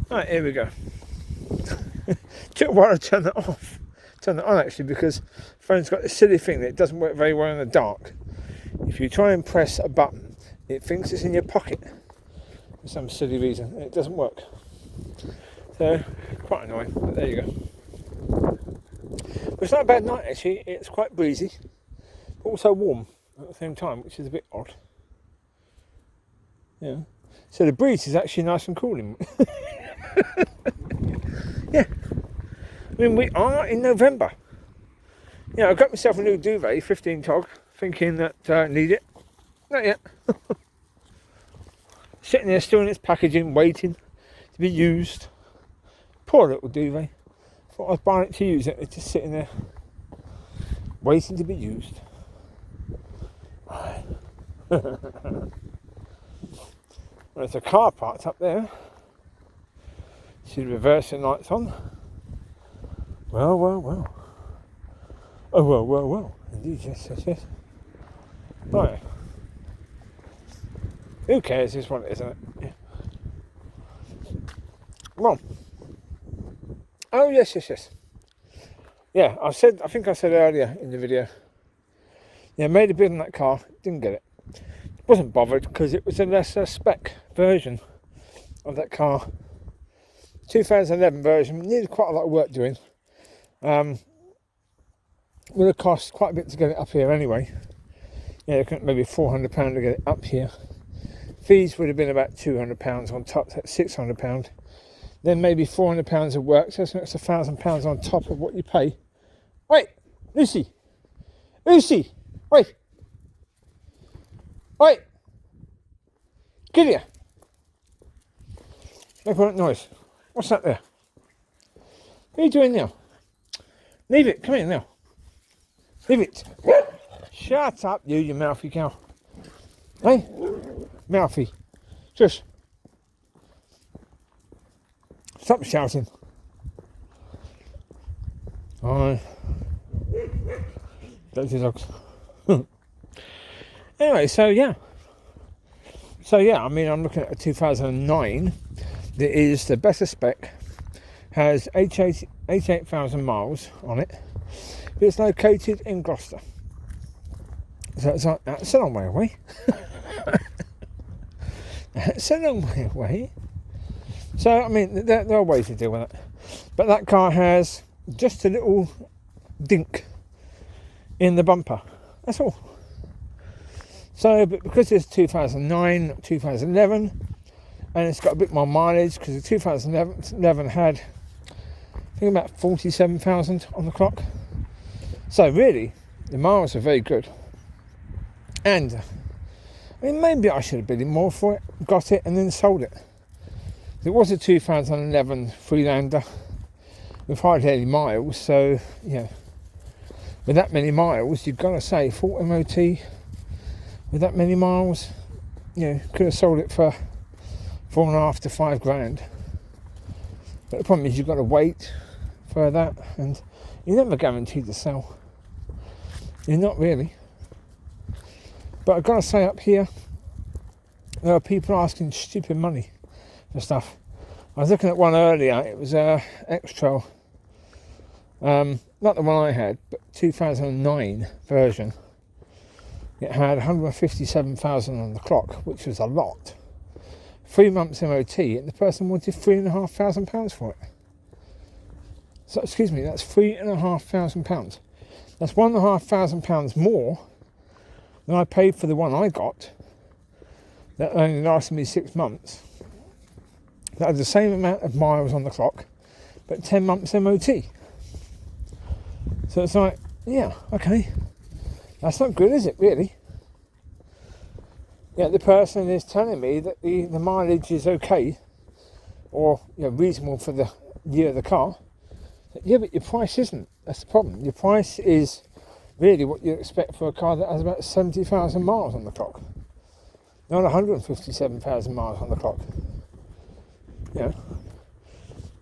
Right, here we go. Took a while to turn it off. Turn it on actually, because the phone's got this silly thing that it doesn't work very well in the dark. If you try and press a button, it thinks it's in your pocket for some silly reason, and it doesn't work. So, quite annoying, but there you go. But it's not a bad night actually, it's quite breezy, but also warm at the same time, which is a bit odd. Yeah. So the breeze is actually nice and cooling. Yeah. I mean, we are in November. Yeah, I got myself a new duvet, 15 tog, thinking that I need it. Not yet. Sitting there still in its packaging, waiting to be used. Poor little duvet. Thought I was buying it to use it. It's just sitting there, waiting to be used. There's a car parked up there. See the reversing lights on. Well, well, well. Oh, well, well, well. Indeed, yes, yes, yes. Right. Who cares? It's what it is, isn't it? Yeah. Well. Oh, yes, yes, yes. Yeah, I think I said earlier in the video. Yeah, made a bid on that car. Didn't get it. Wasn't bothered because it was a lesser spec version of that car. 2011 version. Needed quite a lot of work doing. Would have cost quite a bit to get it up here anyway. Yeah, maybe £400 to get it up here. Fees would have been about £200 on top, that's £600. Then maybe £400 of work, so that's £1,000 on top of what you pay. Wait, Lucy! Lucy! Wait! Wait! Get here! Make all that noise. What's that there? What are you doing now? Leave it, come here now. Leave it. Shut up, you mouthy cow. Hey? Mouthy. Just. Stop shouting. Oh. Dirty dogs. Anyway, so yeah, I mean, I'm looking at a 2009 that is the better spec, has 88,000 miles on it, but it's located in Gloucester. So that's a long way away. That's a long way away. So, I mean, there are ways to deal with it. But that car has just a little dink in the bumper. That's all. So, but because it's 2009, not 2011, and it's got a bit more mileage, because the 2011 had, I think, about 47,000 on the clock. So, really, the miles are very good. And, I mean, maybe I should have bid more for it, got it, and then sold it. It was a 2011 Freelander with hardly any miles, so, yeah. With that many miles, you've got to say, full MOT, with that many miles, you know, could have sold it for $4.5 to $5,000. But the problem is you've got to wait for that, and you're never guaranteed to sell. You're not really. But I've got to say, up here, there are people asking stupid money for stuff. I was looking at one earlier. It was a X-Trail, not the one I had, but 2009 version. It had 157,000 on the clock, which was a lot. 3 months MOT, and the person wanted £3,500 for it. So, excuse me, that's £3,500. That's £1,500 more than I paid for the one I got. That only lasted me 6 months. That had the same amount of miles on the clock, but 10 months MOT. So it's like, yeah, okay. That's not good, is it, really? Yeah, the person is telling me that the mileage is okay, or, you know, reasonable for the year of the car. Yeah, but your price isn't. That's the problem. Your price is really what you expect for a car that has about 70,000 miles on the clock. Not 157,000 miles on the clock. Yeah.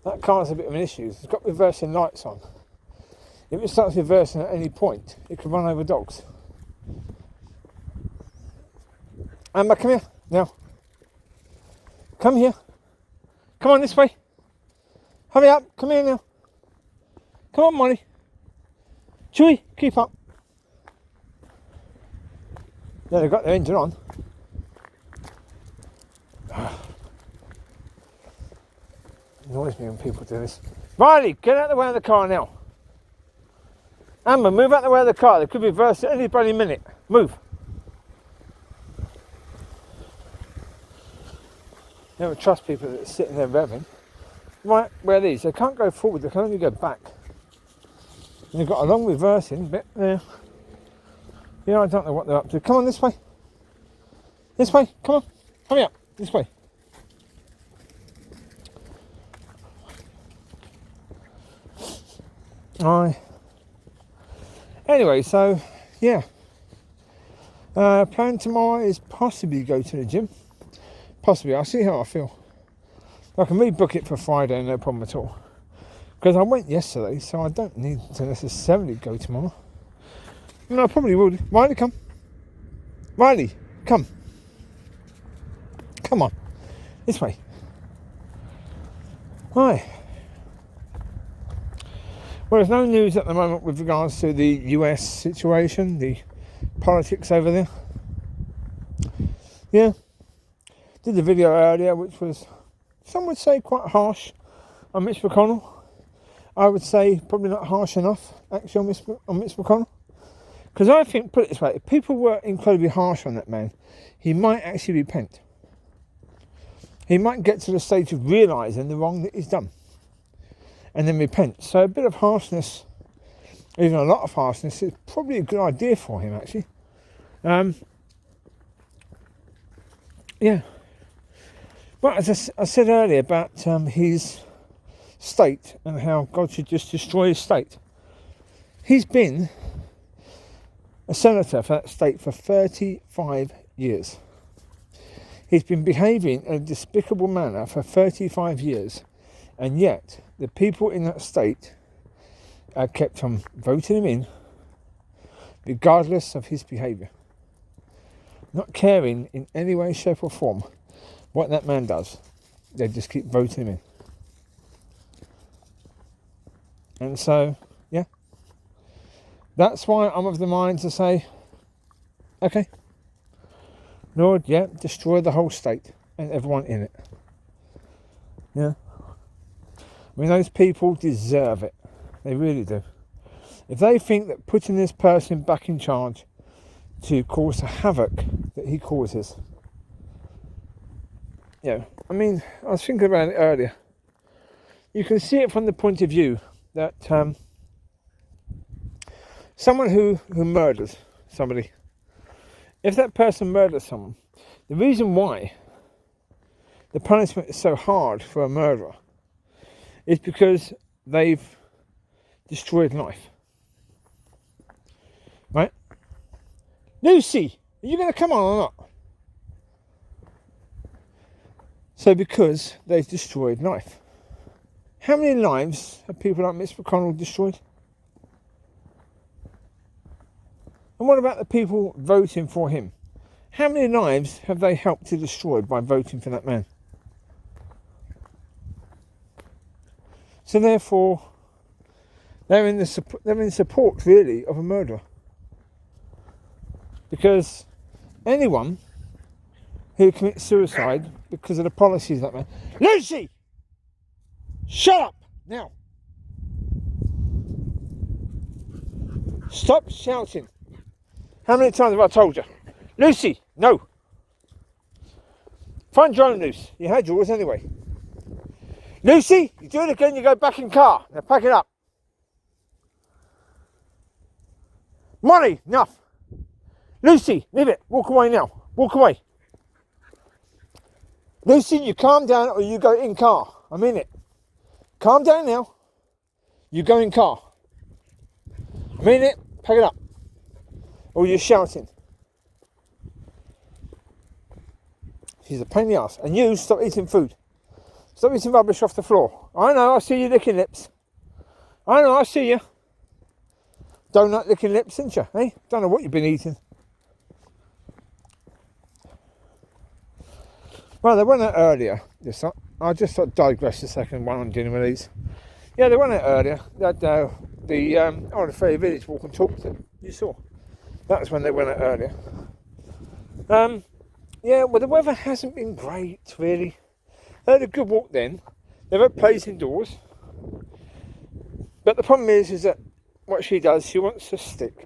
That car's a bit of an issue. It's got reversing lights on. If it starts reversing at any point, it could run over dogs. Amber, come here. Now. Come here. Come on this way. Hurry up. Come here now. Come on, Mollie. Chewie, keep up. Yeah, they've got their engine on. Annoys me when people do this. Riley, get out of the way of the car now. Amber, move out the way of the car. They could reverse at any bloody minute. Move. You don't trust people that are sitting there revving. Right, where are these? They can't go forward, they can only go back. And they've got a long reversing bit there. Yeah, I don't know what they're up to. Come on, this way. This way, come on. Hurry up, this way. Anyway, so yeah. Plan tomorrow is possibly go to the gym. Possibly, I'll see how I feel. I can rebook it for Friday, no problem at all. Because I went yesterday, so I don't need to necessarily go tomorrow. No, I probably would. Riley, come. Riley, come. Come on. This way. Right. Well, there's no news at the moment with regards to the US situation, the politics over there. Yeah. Did the video earlier, which was, some would say, quite harsh on Mitch McConnell. I would say probably not harsh enough, actually, on Mitch McConnell. Because I think, put it this way, if people were incredibly harsh on that man, he might actually repent. He might get to the stage of realising the wrong that he's done. And then repent. So a bit of harshness, even a lot of harshness, is probably a good idea for him, actually. Yeah. Well, as I said earlier about his state and how God should just destroy his state. He's been a senator for that state for 35 years. He's been behaving in a despicable manner for 35 years. And yet, the people in that state kept on voting him in, regardless of his behaviour. Not caring in any way, shape or form what that man does. They just keep voting him in. And so, yeah. That's why I'm of the mind to say, okay, Lord, yeah, destroy the whole state and everyone in it. Yeah. I mean, those people deserve it. They really do. If they think that putting this person back in charge to cause the havoc that he causes. Yeah, I mean, I was thinking about it earlier. You can see it from the point of view that someone who murders somebody, if that person murders someone, the reason why the punishment is so hard for a murderer is because they've destroyed life. Right? Lucy, are you going to come on or not? So because they've destroyed life. How many lives have people like Mitch McConnell destroyed? And what about the people voting for him? How many lives have they helped to destroy by voting for that man? So therefore, they're in support really of a murderer. Because anyone who commits suicide because of the policies of that man. Lucy! Shut up! Now! Stop shouting. How many times have I told you? Lucy! No! Find your own noose. You had yours anyway. Lucy, you do it again, you go back in car. Now pack it up. Mollie, enough. Lucy, leave it. Walk away now. Walk away. Lucy, you calm down or you go in car. I mean it. Calm down now. You go in car. I mean it. Pack it up. Or you're shouting. She's a pain in the ass. And you, stop eating food. Stop eating rubbish off the floor. I know, I see you licking lips. I know, I see you. Donut licking lips, didn't you? Eh? Don't know what you've been eating. Well, they went out earlier, I just digress a second while I'm dealing with these. Yeah, they went out earlier. They had the Ferry Village walk and talk that you saw. That was when they went out earlier. Yeah, well, the weather hasn't been great, really. They had a good walk then. They've had plays indoors. But the problem is that what she does, she wants to stick.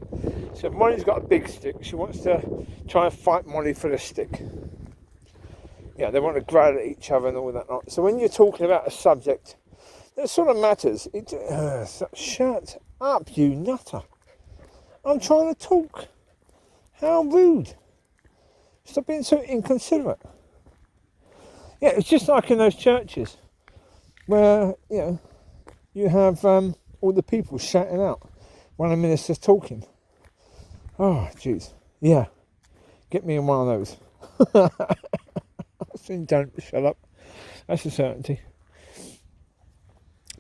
So Mollie's got a big stick. She wants to try and fight Mollie for the stick. Yeah, they want to growl at each other and all that. So when you're talking about a subject that sort of matters, shut up, you nutter. I'm trying to talk. How rude. Stop being so inconsiderate. Yeah, it's just like in those churches where, you have all the people shouting out when the minister's talking. Oh, jeez. Yeah. Get me in one of those. Don't shut up. That's a certainty.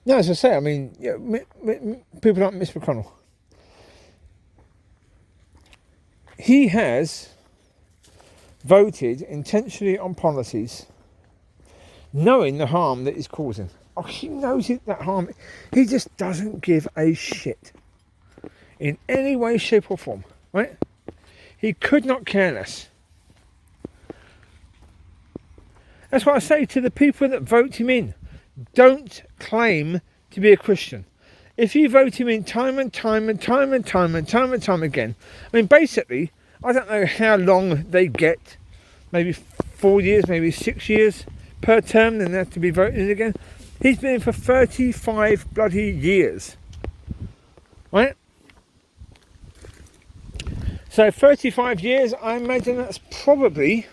No, as I say, I mean, people like Miss McConnell. He has voted intentionally on policies knowing the harm that he's causing. Oh, he knows it, that harm. He just doesn't give a shit in any way, shape or form, right? He could not care less. That's what I say to the people that vote him in. Don't claim to be a Christian. If you vote him in time and time again, I mean, basically, I don't know how long they get, maybe 4 years, maybe 6 years per term, then they have to be voted in again. He's been in for 35 bloody years, right? So 35 years, I imagine that's probably,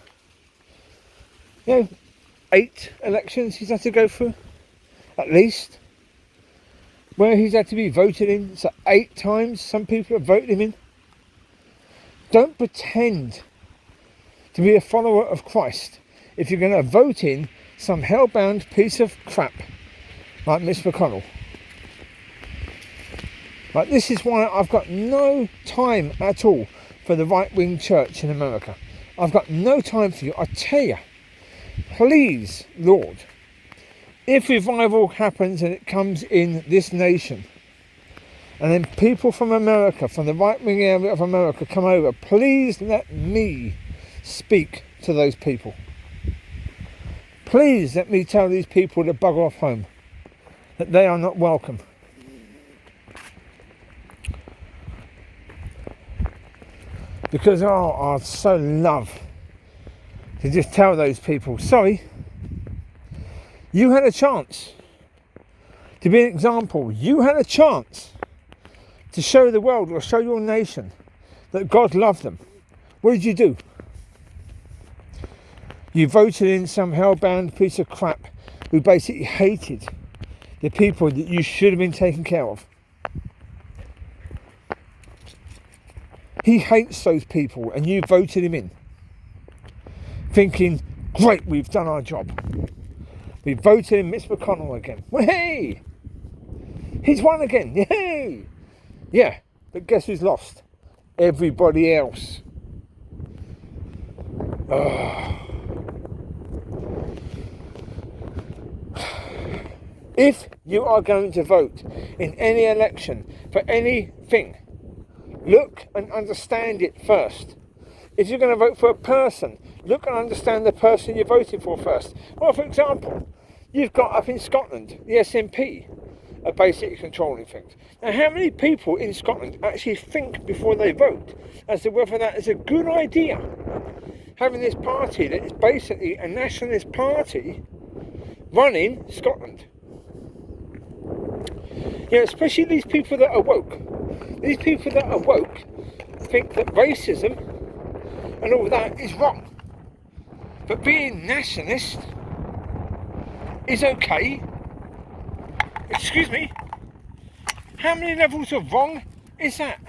8 elections he's had to go through, at least, where he's had to be voted in. So 8 times some people have voted him in. Don't pretend to be a follower of Christ if you're going to vote in some hell-bound piece of crap like Miss McConnell. Like, this is why I've got no time at all for the right-wing church in America. I've got no time for you. I tell you, please, Lord, if revival happens and it comes in this nation, and then people from America, from the right-wing area of America come over, please let me speak to those people. Please let me tell these people to bugger off home, that they are not welcome. Because I'd so love to just tell those people, sorry, you had a chance to be an example. You had a chance to show the world or show your nation that God loved them. What did you do? You voted in some hell-bound piece of crap who basically hated the people that you should have been taking care of. He hates those people and you voted him in, thinking, great, we've done our job. We voted in Miss McConnell again. Well, hey! He's won again. Yay! Yeah, but guess who's lost? Everybody else. If you are going to vote in any election for anything, look and understand it first. If you're going to vote for a person, look and understand the person you're voting for first. Well, for example, you've got up in Scotland, the SNP are basically controlling things. Now, how many people in Scotland actually think before they vote as to whether that is a good idea? Having this party that is basically a nationalist party running Scotland. Especially these people that are woke. These people that are woke think that racism and all that is wrong. But being nationalist is okay. Excuse me, how many levels of wrong is that?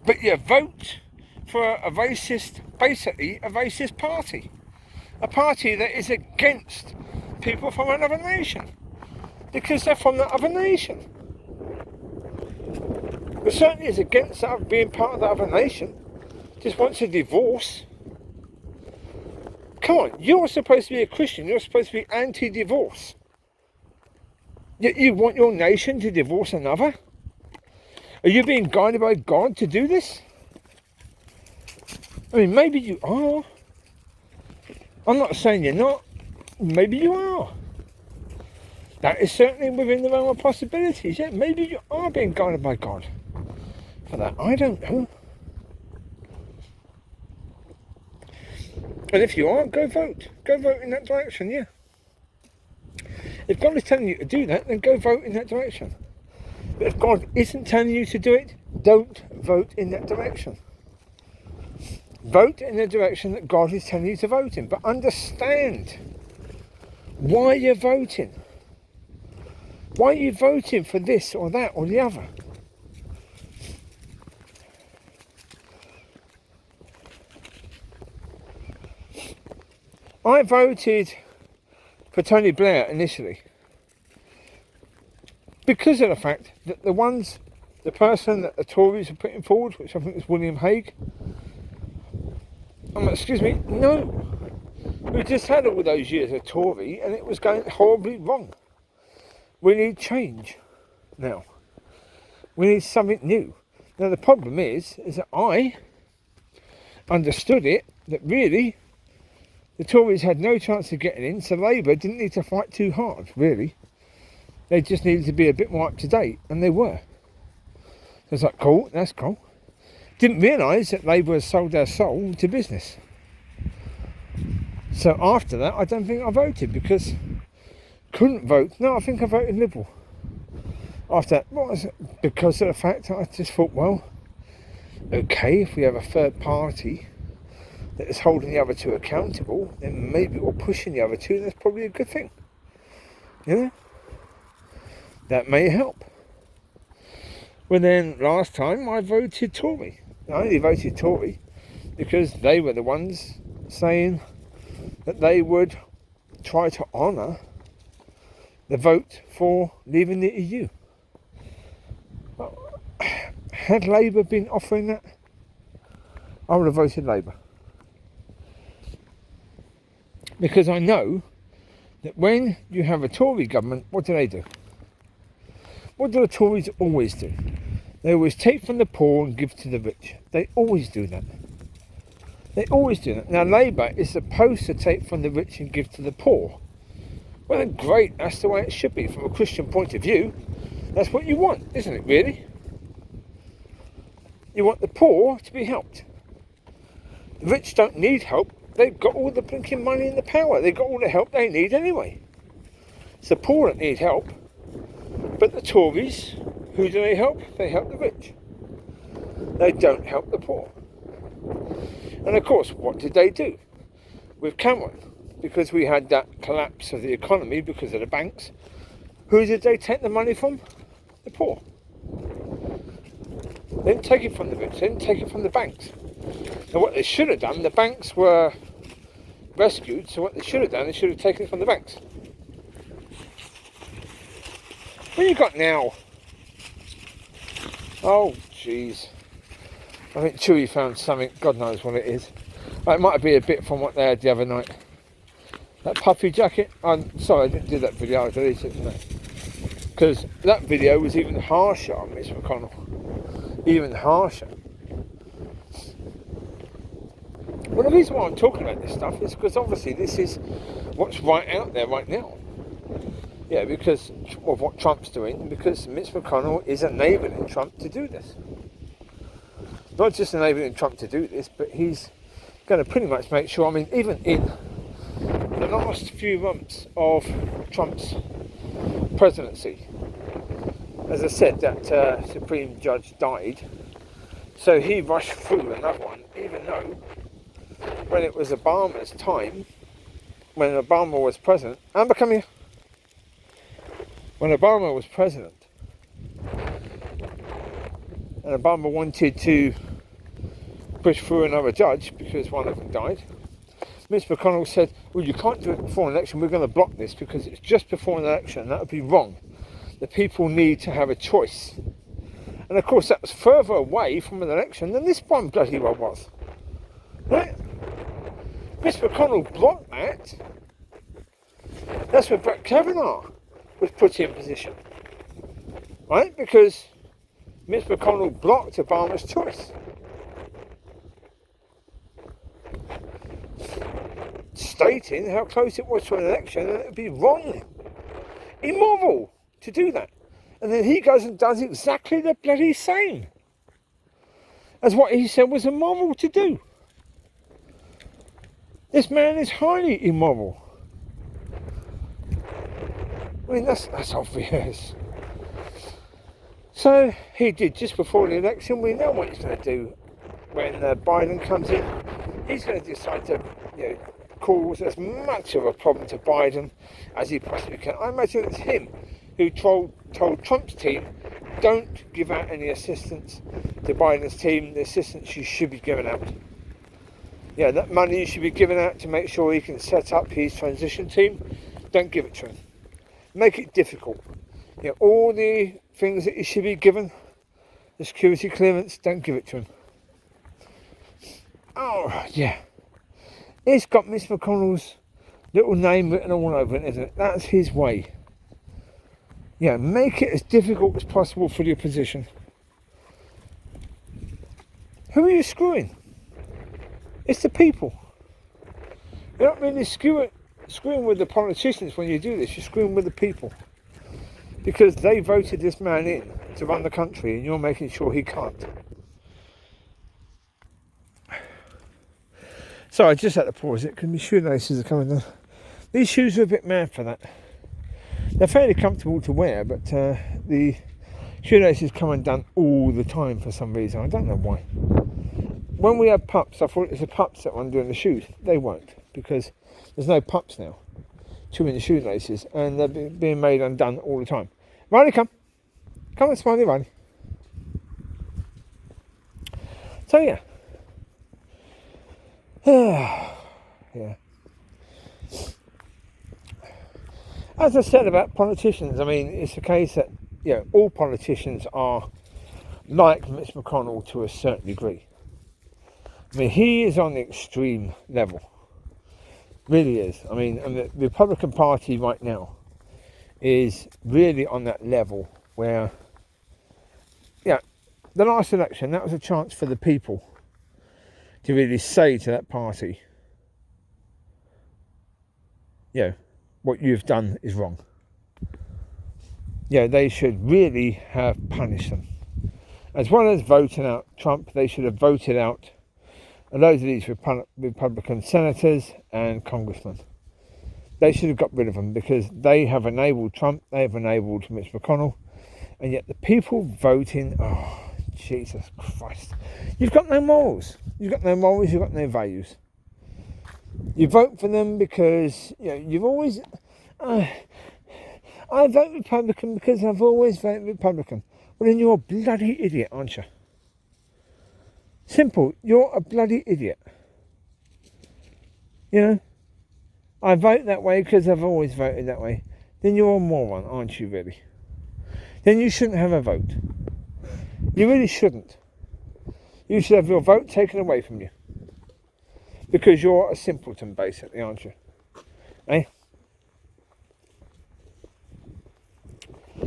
But you vote for a racist, basically a racist party. A party that is against people from another nation. Because they're from the other nation. But certainly is against being part of the other nation. Just wants a divorce. Come on, you're supposed to be a Christian. You're supposed to be anti-divorce. Yet you want your nation to divorce another? Are you being guided by God to do this? I mean, maybe you are. I'm not saying you're not. Maybe you are. That is certainly within the realm of possibilities. Yeah, maybe you are being guided by God for that. I don't know. And if you are, go vote. Go vote in that direction, yeah. If God is telling you to do that, then go vote in that direction. But if God isn't telling you to do it, don't vote in that direction. Vote in the direction that God is telling you to vote in. But understand why you're voting. Why are you voting for this or that or the other? I voted for Tony Blair initially because of the fact that the person that the Tories are putting forward, which I think is William Hague, excuse me, no, we just had all those years of Tory and it was going horribly wrong. We need change now. We need something new. Now the problem is that I understood it, that really the Tories had no chance of getting in, so Labour didn't need to fight too hard, really. They just needed to be a bit more up to date, and they were. So it's like, cool, that's cool. Didn't realise that Labour has sold their soul to business. So after that, I don't think I voted, because couldn't vote. No, I think I voted Liberal. After that, what was it? Because of the fact that I just thought, well, okay, if we have a third party that is holding the other two accountable, then maybe we're pushing the other two, and that's probably a good thing. You know? That may help. Well then, last time I voted Tory. I only voted Tory because they were the ones saying that they would try to honour the vote for leaving the EU. Had Labour been offering that, I would have voted Labour. Because I know that when you have a Tory government, what do? What do the Tories always do? They always take from the poor and give to the rich. They always do that. They always do that. Now Labour is supposed to take from the rich and give to the poor. Well then great, that's the way it should be from a Christian point of view. That's what you want, isn't it really? You want the poor to be helped. The rich don't need help. They've got all the blinking money and the power. They've got all the help they need anyway. It's the poor that need help. But the Tories, who do they help? They help the rich. They don't help the poor. And of course, what did they do? With Cameron, because we had that collapse of the economy because of the banks, who did they take the money from? The poor. They didn't take it from the rich, they didn't take it from the banks. Now what they should have done, the banks were rescued, so what they should have done, they should have taken it from the banks. What you got now? Oh, jeez. I think Chewie found something, God knows what it is. It might be a bit from what they had the other night. That puffy jacket, I'm sorry I didn't do that video, I deleted it. Because that video was even harsher on Mitch McConnell. Even harsher. Well, the reason why I'm talking about this stuff is because obviously this is what's right out there right now. Yeah, because of what Trump's doing, because Mitch McConnell is enabling Trump to do this. Not just enabling Trump to do this, but he's going to pretty much make sure, I mean, even in the last few months of Trump's presidency, as I said, that Supreme Judge died, so he rushed through another one, even though when it was Obama's time, when Obama was president, Amber, come here. When Obama was president, and Obama wanted to push through another judge because one of them died, Mitch McConnell said, well, you can't do it before an election, we're going to block this because it's just before an election, that would be wrong. The people need to have a choice. And of course that was further away from an election than this one bloody well was. Right? Miss McConnell blocked that. That's where Brett Kavanaugh was put in position. Right? Because Miss McConnell blocked Obama's choice. Stating how close it was to an election, and it would be wrong, immoral to do that. And then he goes and does exactly the bloody same as what he said was immoral to do. This man is highly immoral. I mean, that's obvious. So he did just before the election. We know what he's going to do when Biden comes in. He's going to decide to, cause as much of a problem to Biden as he possibly can. I imagine it's him who told Trump's team, don't give out any assistance to Biden's team, the assistance you should be giving out. Yeah, that money you should be giving out to make sure he can set up his transition team, don't give it to him. Make it difficult. All the things that he should be given, the security clearance, don't give it to him. Oh, yeah. It's got Miss McConnell's little name written all over it, isn't it? That's his way. Yeah, make it as difficult as possible for the opposition. Who are you screwing? It's the people. You're not really screwing with the politicians when you do this. You're screwing with the people. Because they voted this man in to run the country and you're making sure he can't. So I just had to pause it because my shoelaces are coming down. These shoes are a bit mad for that. They're fairly comfortable to wear, but the shoelaces come undone all the time for some reason. I don't know why. When we had pups, I thought it was the pups that were undoing the shoes. They won't, because there's no pups now chewing the shoelaces, and they're being made undone all the time. Riley, come. Come on, Smiley, Riley. So, yeah. Yeah. As I said about politicians, I mean, it's a case that, all politicians are like Mitch McConnell to a certain degree. I mean, he is on the extreme level. Really is. I mean, and the Republican Party right now is really on that level where, the last election, that was a chance for the people to really say to that party, what you've done is wrong. They should really have punished them. As well as voting out Trump, they should have voted out a load of these Republican senators and congressmen. They should have got rid of them because they have enabled Trump, they have enabled Mitch McConnell, and yet the people voting, oh, Jesus Christ. You've got no morals. You've got no morals, you've got no values. You vote for them because, you've always... I vote Republican because I've always voted Republican. Well, then you're a bloody idiot, aren't you? Simple. You're a bloody idiot. I vote that way because I've always voted that way. Then you're a moron, aren't you, really? Then you shouldn't have a vote. You really shouldn't. You should have your vote taken away from you. Because you're a simpleton, basically, aren't you? Eh?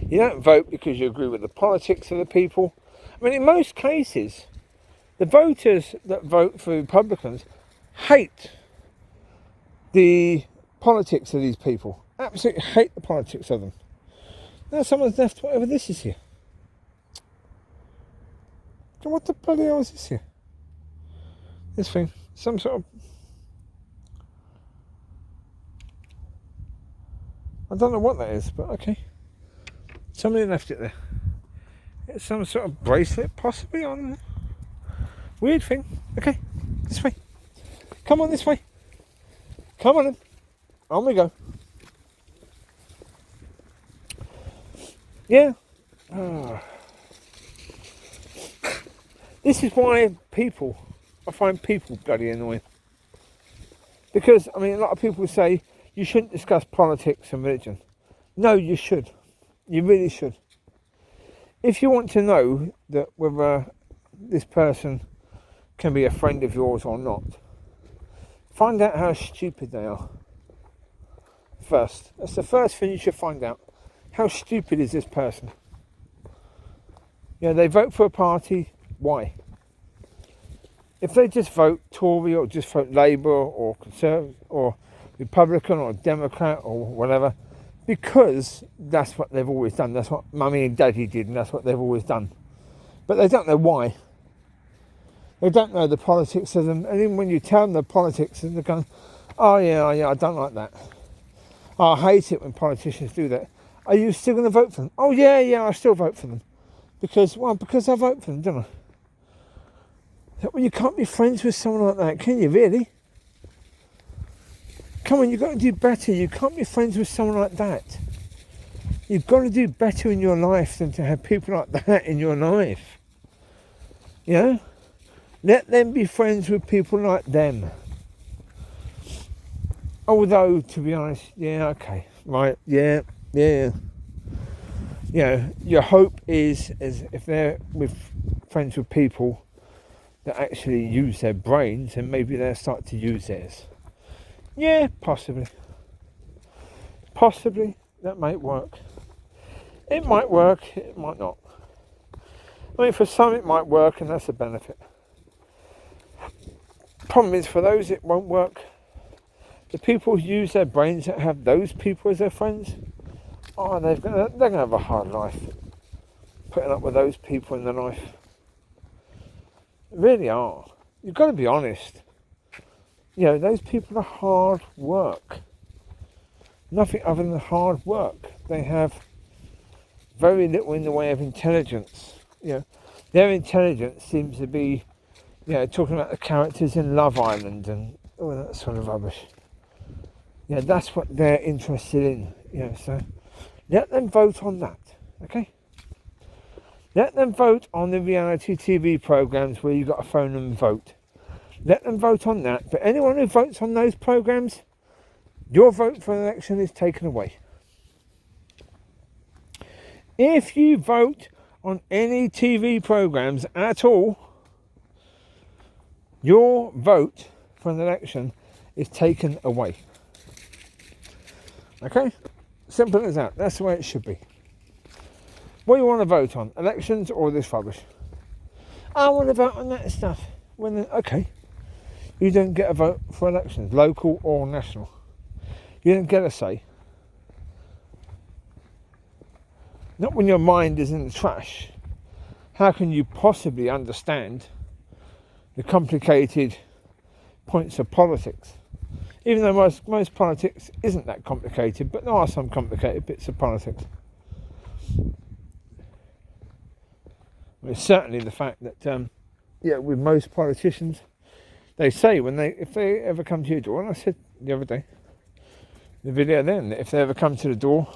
You don't vote because you agree with the politics of the people. I mean, in most cases, the voters that vote for Republicans hate the politics of these people. Absolutely hate the politics of them. Now someone's left whatever this is here. What the bloody hell is this here? This thing. Some sort of... I don't know what that is, but okay. Somebody left it there. It's some sort of bracelet, possibly, I don't know. Weird thing. Okay, this way. Come on, this way. Come on in. On we go. Yeah. This is why I find people bloody annoying. Because, I mean, a lot of people say you shouldn't discuss politics and religion. No, you should. You really should. If you want to know that whether this person can be a friend of yours or not, Find out how stupid they are. First. That's the first thing you should find out. How stupid is this person? They vote for a party. Why? If they just vote Tory or just vote Labour or Conservative or Republican or Democrat or whatever, because that's what they've always done. That's what Mummy and Daddy did, and that's what they've always done. But they don't know why. They don't know the politics of them. And even when you tell them the politics, they're going, oh yeah, I don't like that. Oh, I hate it when politicians do that. Are you still going to vote for them? Oh yeah, I still vote for them. Because I vote for them, don't I? Well, you can't be friends with someone like that, can you, really? Come on, you've got to do better. You can't be friends with someone like that. You've got to do better in your life than to have people like that in your life. Let them be friends with people like them. Although, to be honest, okay, right, yeah. Your hope is if they're friends with people that actually use their brains, and maybe they'll start to use theirs. Yeah, possibly. Possibly that might work. It might work, it might not. I mean, for some it might work, and that's a benefit. Problem is, for those it won't work. The people who use their brains that have those people as their friends, they're going to have a hard life putting up with those people in their life. They really are. You've got to be honest. Those people are hard work. Nothing other than hard work. They have very little in the way of intelligence. Their intelligence seems to be, talking about the characters in Love Island and all that sort of rubbish. That's what they're interested in. So let them vote on that, okay? Let them vote on the reality TV programs where you've got to phone and vote. Let them vote on that. But anyone who votes on those programs, your vote for an election is taken away. If you vote on any TV programs at all, your vote for an election is taken away. Okay? Simple as that. That's the way it should be. What do you want to vote on? Elections or this rubbish? I want to vote on that stuff. Okay. You don't get a vote for elections, local or national. You don't get a say. Not when your mind is in the trash. How can you possibly understand the complicated points of politics? Even though most politics isn't that complicated, but there are some complicated bits of politics. It's certainly the fact that, with most politicians, they say if they ever come to your door, and I said the other day, the video then, that if they ever come to the door,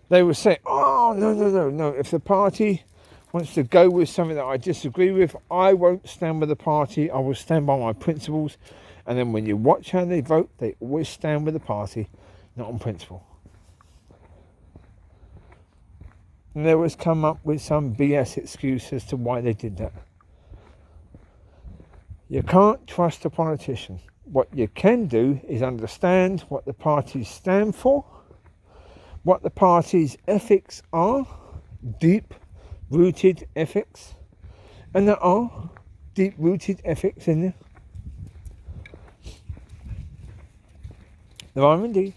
they will say, oh, no, if the party wants to go with something that I disagree with, I won't stand with the party, I will stand by my principles. And then when you watch how they vote, they always stand with the party, not on principle. And they always come up with some BS excuse as to why they did that. You can't trust a politician. What you can do is understand what the parties stand for, what the party's ethics are, deep-rooted ethics, and there are deep-rooted ethics in there. There are indeed.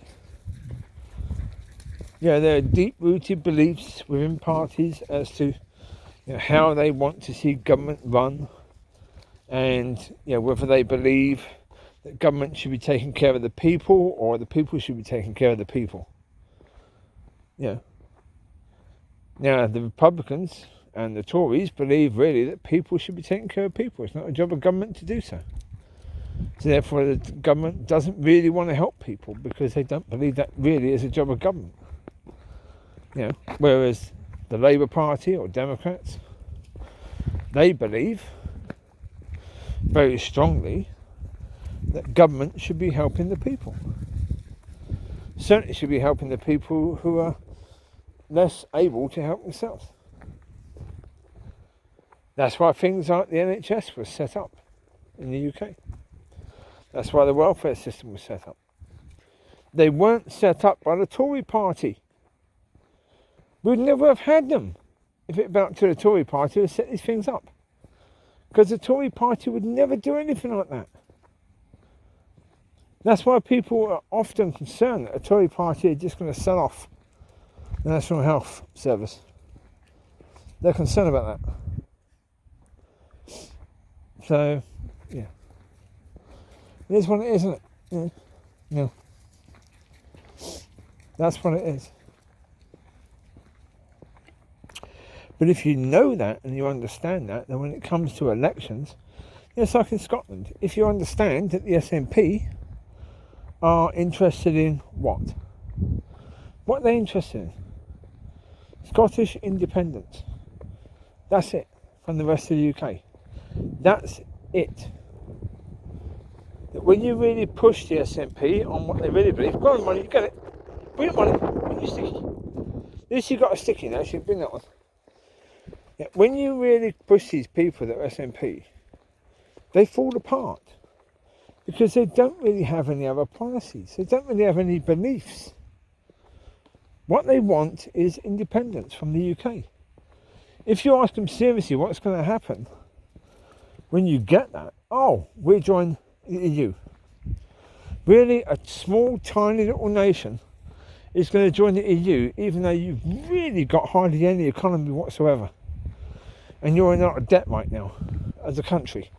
There are deep-rooted beliefs within parties as to how they want to see government run, and whether they believe that government should be taking care of the people or the people should be taking care of the people. Now, the Republicans and the Tories believe really that people should be taking care of people. It's not a job of government to do so. So therefore the government doesn't really want to help people because they don't believe that really is a job of government. Whereas the Labour Party or Democrats, they believe very strongly that government should be helping the people. Certainly should be helping the people who are less able to help themselves. That's why things like the NHS was set up in the UK. That's why the welfare system was set up. They weren't set up by the Tory party. We'd never have had them if it went to the Tory party to set these things up. Because the Tory party would never do anything like that. That's why people are often concerned that the Tory party are just going to sell off the National Health Service. They're concerned about that. So, yeah. It is what it is, isn't it? Yeah. No. That's what it is. But if you know that and you understand that, then when it comes to elections, it's like in Scotland. If you understand that the SNP are interested in what? What are they interested in? Scottish independence. That's it. From the rest of the UK. That's it. That when you really push the SNP on what they really believe, go on, Mollie, you get it. Bring it, Mollie. Bring your sticky. At least you got a sticky now, so you bring that one. Yeah, when you really push these people that are SNP, they fall apart because they don't really have any other policies. They don't really have any beliefs. What they want is independence from the UK. If you ask them seriously what's going to happen when you get that, we join the EU. Really, a small, tiny little nation is going to join the EU, even though you've really got hardly any economy whatsoever. And you're in a lot of debt right now as a country.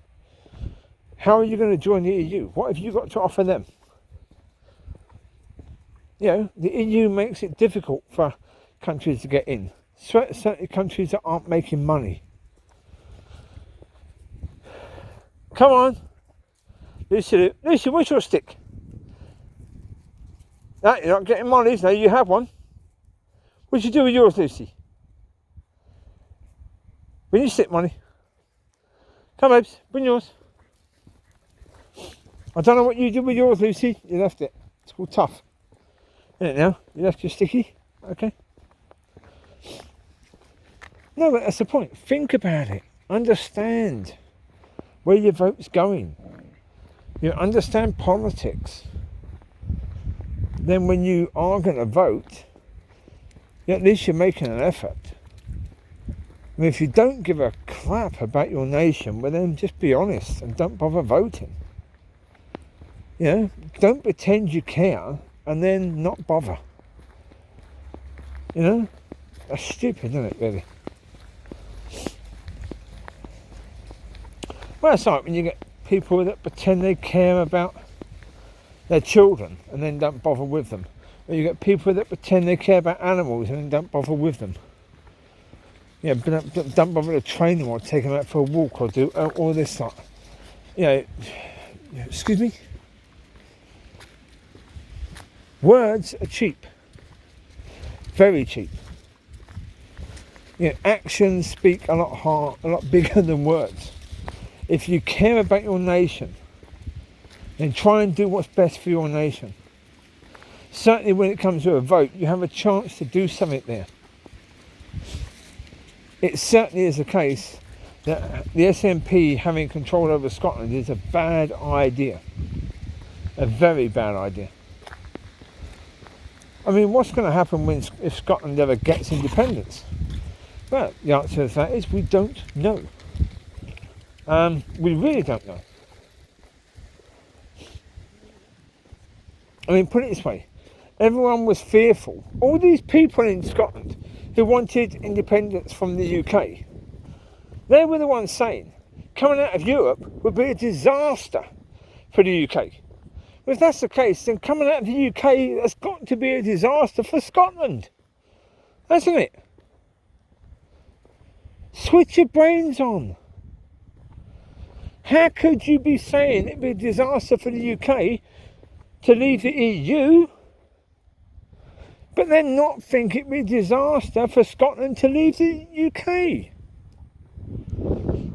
How are you going to join the EU? What have you got to offer them? You know, the EU makes it difficult for countries to get in. Certainly countries that aren't making money. Come on. Lucy, where's your stick? No, you're not getting Mollie's. No, you have one. What'd you do with yours, Lucy? Bring your stick, Mollie. Come, babes, bring yours. I don't know what you did with yours, Lucy. You left it. It's called tough. Isn't it now? You left your sticky. Okay. No, but that's the point. Think about it. Understand where your vote's going. You understand politics. Then when you are going to vote, at least you're making an effort. I mean, if you don't give a crap about your nation, well then just be honest and don't bother voting. You know, don't pretend you care and then not bother. You know, that's stupid, isn't it, really? Well, it's like when you get people that pretend they care about their children and then don't bother with them. Or you get people that pretend they care about animals and then don't bother with them. Yeah, don't bother to train them or take them out for a walk or do all this stuff. You know, excuse me? Words are cheap. Very cheap. You know, actions speak a lot bigger than words. If you care about your nation, then try and do what's best for your nation. Certainly when it comes to a vote, you have a chance to do something there. It certainly is the case that the SNP having control over Scotland is a bad idea. A very bad idea. I mean, what's going to happen if Scotland ever gets independence? Well, the answer to that is we don't know. We really don't know. I mean, put it this way. Everyone was fearful. All these people in Scotland who wanted independence from the UK, they were the ones saying coming out of Europe would be a disaster for the UK. Well, if that's the case, then coming out of the UK has got to be a disaster for Scotland, hasn't it? Switch your brains on. How could you be saying it'd be a disaster for the UK to leave the EU, but then not think it'd be a disaster for Scotland to leave the UK?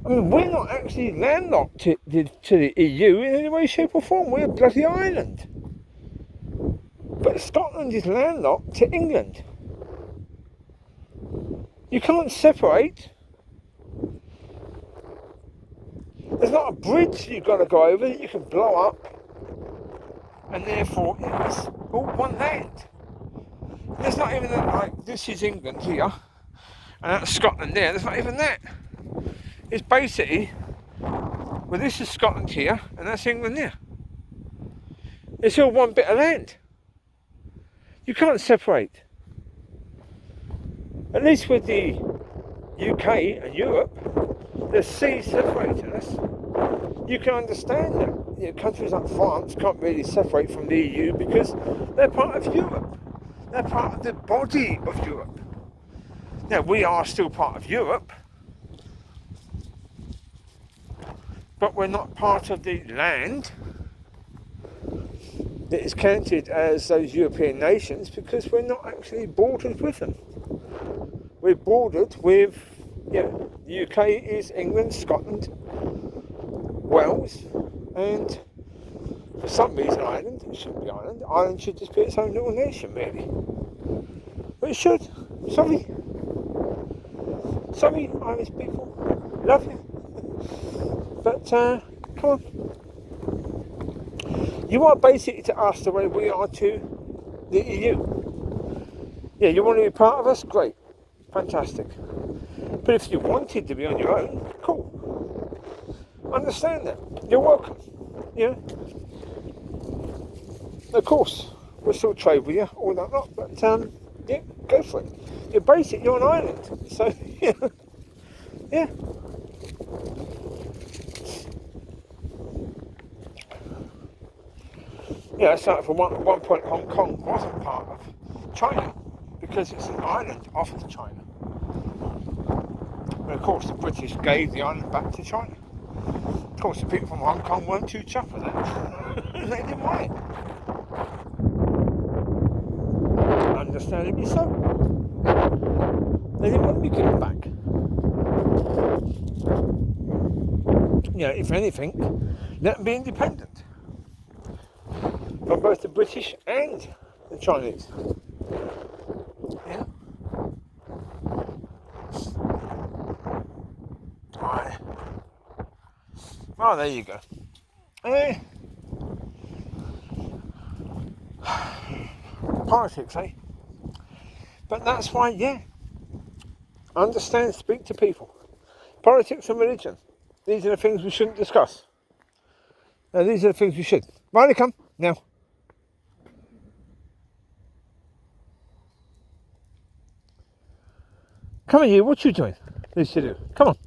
I mean, we're not actually landlocked to the EU in any way, shape or form. We're a bloody island. But Scotland is landlocked to England. You can't separate. There's not a bridge you've got to go over that you can blow up and therefore it's all one land. There's not even like this is England here, and that's Scotland there. There's not even that. It's basically, well, this is Scotland here, and that's England there. It's all one bit of land. You can't separate. At least with the UK and Europe, the seas separating us. You can understand that. You know, countries like France can't really separate from the EU because they're part of Europe. They're part of the body of Europe. Now, we are still part of Europe, but we're not part of the land that is counted as those European nations because we're not actually bordered with them. We're bordered with, the UK is England, Scotland, Wales, and for some reason Ireland. It shouldn't be Ireland. Ireland should just be its own little nation, really. But it should. Sorry, Irish people. Love you. But, come on. You are basically to us the way we are to the EU. Yeah, you want to be part of us? Great. Fantastic. But if you wanted to be on your own, cool. Understand that. You're welcome. Yeah. Of course, we'll still trade with you, all that lot, but yeah, go for it. You're basically, you're an island. So, yeah. Yeah. Yeah, so for one point Hong Kong wasn't part of China because it's an island off of China. But of course the British gave the island back to China. Of course the people from Hong Kong weren't too chuffed with that. They didn't want it. Understandably so. They didn't want to be given back. You know, if anything, let them be independent. From both the British and the Chinese. Yeah. Right. Oh, there you go. Politics, eh? But that's why, yeah. Understand, speak to people. Politics and religion. These are the things we shouldn't discuss. Now, these are the things we should. Right, they come. Now. Come on, you. What you doing? This you do. Come on.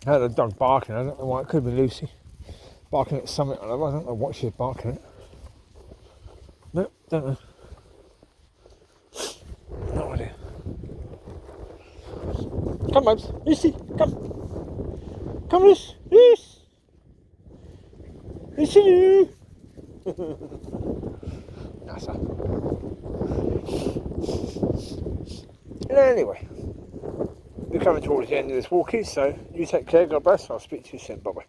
I heard a dog barking. I don't know why. It could be Lucy barking at something. I don't know what she's barking at. Nope, don't know. No idea. Come, Babs. Lucy, come. Come, Lucy. Lucy. Lucy. NASA. Anyway, we're coming towards the end of this walkie, so you take care, God bless, I'll speak to you soon, bye bye.